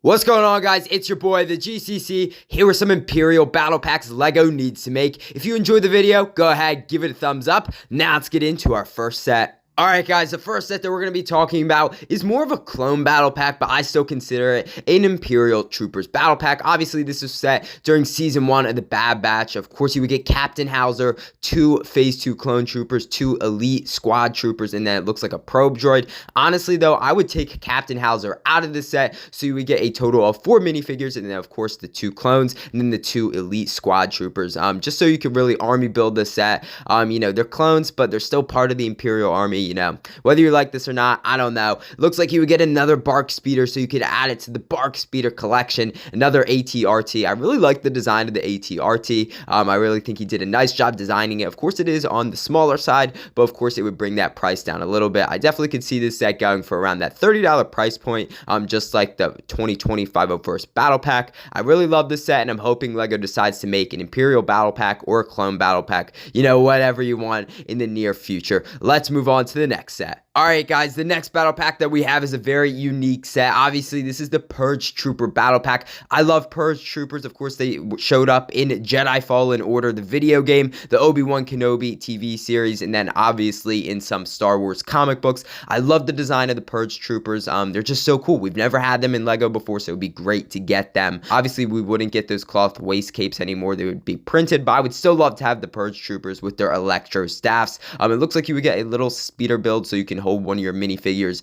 What's going on, guys? It's your boy, the GCC, here with some Imperial Battle Packs LEGO needs to make. If you enjoyed the video, go ahead, give it a thumbs up. Now let's get into our first set. Alright guys, the first set that we're going to be talking about is more of a clone battle pack, but I still consider it an Imperial Troopers battle pack. Obviously, this was set during Season 1 of the Bad Batch. Of course, you would get Captain Hauser, 2 Phase 2 clone troopers, 2 elite squad troopers, and then it looks like a probe droid. Honestly, though, I would take Captain Hauser out of this set, so you would get a total of 4 minifigures, and then, of course, the 2 clones, and then the 2 elite squad troopers, just so you can really army build this set. You know, they're clones, but they're still part of the Imperial Army. You know, whether you like this or not, I don't know. Looks like you would get another Bark Speeder, so you could add it to the Bark Speeder collection. Another ATRT. I really like the design of the ATRT. I really think he did a nice job designing it. Of course, it is on the smaller side, but of course, it would bring that price down a little bit. I definitely could see this set going for around that $30 price point, just like the 2025 1st Battle Pack. I really love this set, and I'm hoping LEGO decides to make an Imperial Battle Pack or a Clone Battle Pack. You know, whatever you want in the near future. Let's move on to the next set. Alright guys, the next battle pack that we have is a very unique set. Obviously, this is the Purge Trooper battle pack. I love Purge Troopers. Of course, they showed up in Jedi Fallen Order, the video game, the Obi-Wan Kenobi TV series, and then obviously in some Star Wars comic books. I love the design of the Purge Troopers. They're just so cool. We've never had them in LEGO before, so it would be great to get them. Obviously, we wouldn't get those cloth waist capes anymore. They would be printed, but I would still love to have the Purge Troopers with their electro staffs. It looks like you would get a little speeder build, so you can hold one of your minifigures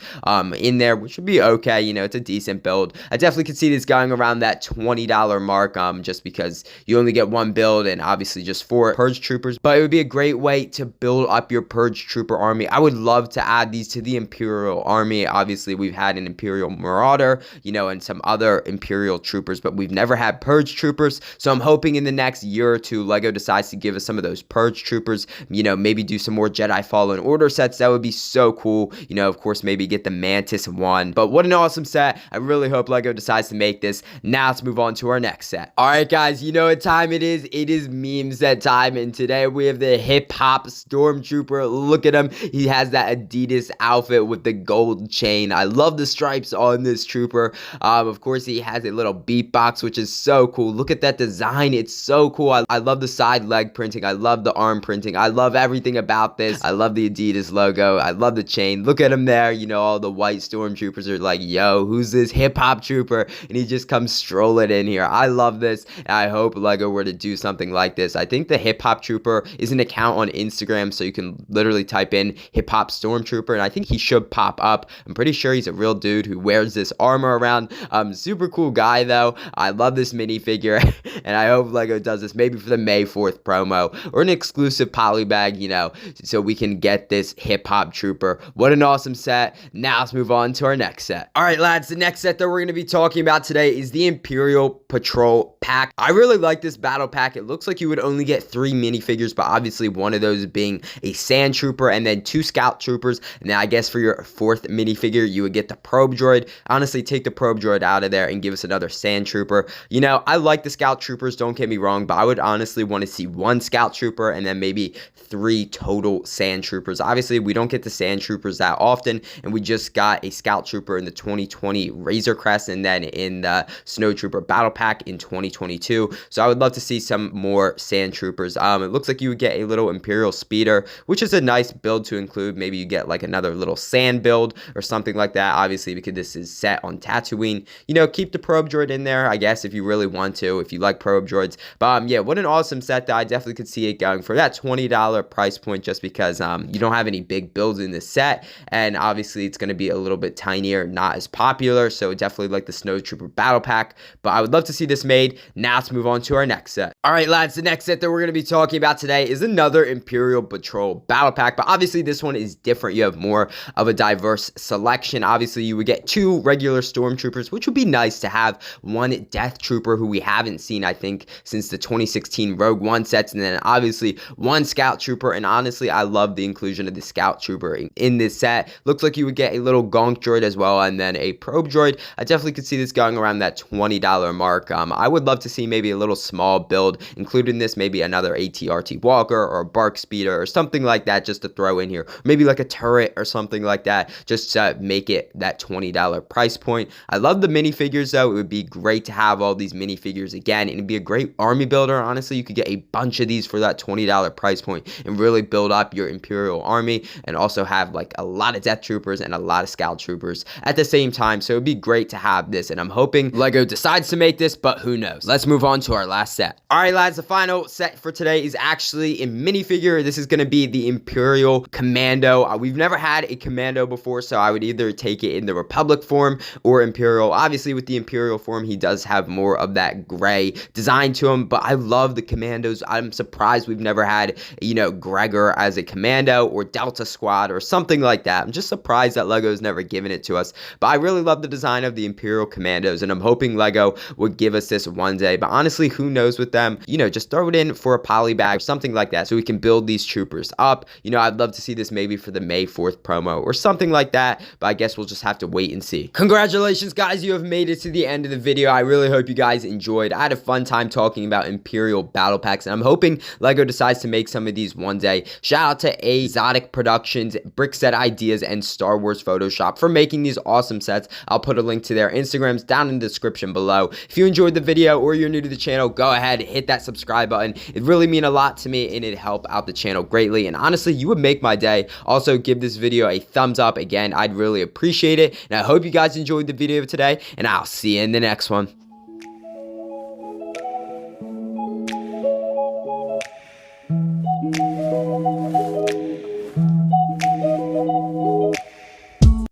in there, which would be okay. You know, it's a decent build. I definitely could see this going around that $20 mark, just because you only get one build and obviously just 4 Purge Troopers, but it would be a great way to build up your Purge Trooper army. I would love to add these to the Imperial Army. Obviously, we've had an Imperial Marauder, you know, and some other Imperial Troopers, but we've never had Purge Troopers, so I'm hoping in the next year or two, LEGO decides to give us some of those Purge Troopers, you know, maybe do some more Jedi Fallen Order sets. That would be so cool. You know, of course, maybe get the Mantis one. But what an awesome set. I really hope LEGO decides to make this. Now let's move on to our next set. Alright guys, you know what time it is? It is meme set time, and today we have the hip-hop stormtrooper. Look at him. He has that Adidas outfit with the gold chain. I love the stripes on this trooper. Of course, he has a little beatbox, which is so cool. Look at that design. It's so cool. I love the side leg printing. I love the arm printing. I love everything about this. I love the Adidas logo. I love the chain. Look at him there. You know, all the white stormtroopers are like, yo, who's this hip-hop trooper? And he just comes strolling in here. I love this, and I hope LEGO were to do something like this. I think the hip-hop trooper is an account on Instagram, so you can literally type in hip-hop stormtrooper, and I think he should pop up. I'm pretty sure he's a real dude who wears this armor around. Super cool guy, though. I love this minifigure, and I hope LEGO does this maybe for the May 4th promo, or an exclusive polybag, you know, so we can get this hip-hop trooper. What an awesome set. Now let's move on to our next set. Alright lads, the next set that we're going to be talking about today is the Imperial Patrol pack. I really like this battle pack. It looks like you would only get 3 minifigures, but obviously one of those being a sand trooper, and then 2 scout troopers, and then I guess for your 4th minifigure you would get the probe droid. Honestly, take the probe droid out of there and give us another sand trooper. You know, I like the scout troopers, don't get me wrong, but I would honestly want to see 1 scout trooper and then maybe 3 total sand troopers. Obviously, we don't get the sand troopers that often, and we just got a scout trooper in the 2020 Razor Crest, and then in the Snow Trooper battle pack in 2022. So I would love to see some more sand troopers. It looks like you would get a little Imperial Speeder, which is a nice build to include. Maybe you get like another little sand build or something like that. Obviously, because this is set on Tatooine, you know, keep the probe droid in there, I guess, if you really want to, if you like probe droids. But yeah, what an awesome set that I definitely could see it going for that $20 price point, just because you don't have any big builds in this set, and obviously it's going to be a little bit tinier, not as popular, so definitely like the Snow Trooper battle pack. But I would love to see this made. Now let's move on to our next set. Alright lads, the next set that we're going to be talking about today is another Imperial Patrol battle pack, but obviously this one is different. You have more of a diverse selection. Obviously you would get 2 regular stormtroopers, which would be nice to have. 1 Death Trooper, who we haven't seen, I think, since the 2016 Rogue One sets, and then obviously 1 Scout Trooper. And honestly, I love the inclusion of the Scout Trooper in this set. Looks like you would get a little Gonk droid as well, and then a probe droid. I definitely could see this going around that $20 mark. I would love to see maybe a little small build build, including this, maybe another ATRT Walker or a Bark Speeder or something like that just to throw in here. Maybe like a turret or something like that, just to make it that $20 price point. I love the minifigures though. It would be great to have all these minifigures again, and it'd be a great army builder. Honestly, you could get a bunch of these for that $20 price point and really build up your Imperial army, and also have like a lot of Death Troopers and a lot of Scout Troopers at the same time. So it'd be great to have this, and I'm hoping LEGO decides to make this, but who knows. Let's move on to our last set. All right, lads, the final set for today is actually a minifigure. This is going to be the Imperial Commando. We've never had a Commando before, so I would either take it in the Republic form or Imperial. Obviously, with the Imperial form, he does have more of that gray design to him, but I love the Commandos. I'm surprised we've never had, you know, Gregor as a Commando or Delta Squad or something like that. I'm just surprised that LEGO's never given it to us, but I really love the design of the Imperial Commandos, and I'm hoping LEGO would give us this one day. But honestly, who knows with them? You know, just throw it in for a poly bag or something like that so we can build these troopers up. You know, I'd love to see this maybe for the May 4th promo or something like that, but I guess we'll just have to wait and see. Congratulations, guys, you have made it to the end of the video. I really hope you guys enjoyed. I had a fun time talking about Imperial Battle Packs, and I'm hoping LEGO decides to make some of these one day. Shout out to Exotic Productions, Brick Set Ideas, and Star Wars Photoshop for making these awesome sets. I'll put a link to their Instagrams down in the description below. If you enjoyed the video or you're new to the channel, go ahead, hit that subscribe button. It really means a lot to me, and it'd help out the channel greatly, and honestly, you would make my day. Also, give this video a thumbs up. Again, I'd really appreciate it, and I hope you guys enjoyed the video today, and I'll see you in the next one.